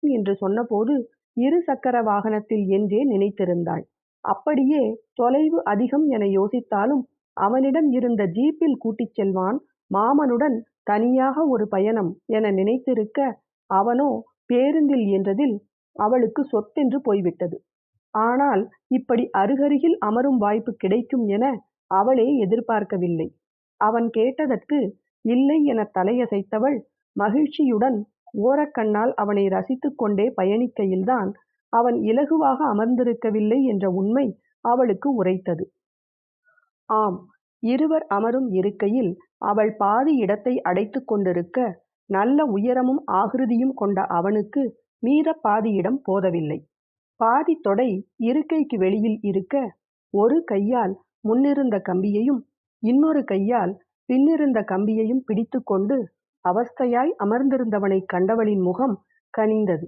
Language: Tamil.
என்று சொன்னபோது 2 சக்கர வாகனத்தில் என்றே நினைத்திருந்தாள். அப்படியே தொலைவு அதிகம் என யோசித்தாலும் அவனிடம் இருந்த ஜீப்பில் கூட்டிச் செல்வான், மாமனுடன் தனியாக ஒரு பயணம் என நினைத்திருக்க, அவனோ பேருந்தில் என்றதில் அவளுக்கு சொத்தென்று போய்விட்டது. ஆனால் இப்படி அருகருகில் அமரும் வாய்ப்பு கிடைக்கும் என அவளே எதிர்பார்க்கவில்லை. அவன் கேட்டதற்கு இல்லை என தலையசைத்தவள் மகிழ்ச்சியுடன் ஓரக்கண்ணால் அவனை ரசித்துக் கொண்டே பயணிக்கையில்தான் அவன் இலகுவாக அமர்ந்திருக்கவில்லை என்ற உண்மை அவளுக்கு உரைத்தது. ஆம், இருவர் அமரும் இருக்கையில் அவள் பாதி இடத்தை அடைத்து கொண்டிருக்க, நல்ல உயரமும் ஆகிருதியும் கொண்ட அவனுக்கு மீத பாதி இடம் போதவில்லை. பாதி தொடை இருக்கைக்கு வெளியில் இருக்க, ஒரு கையால் முன்னிருந்த கம்பியையும் இன்னொரு கையால் பின்னிருந்த கம்பியையும் பிடித்து கொண்டு அவஸ்தையாய் அமர்ந்திருந்தவனைக் கண்டவளின் முகம் கனிந்தது.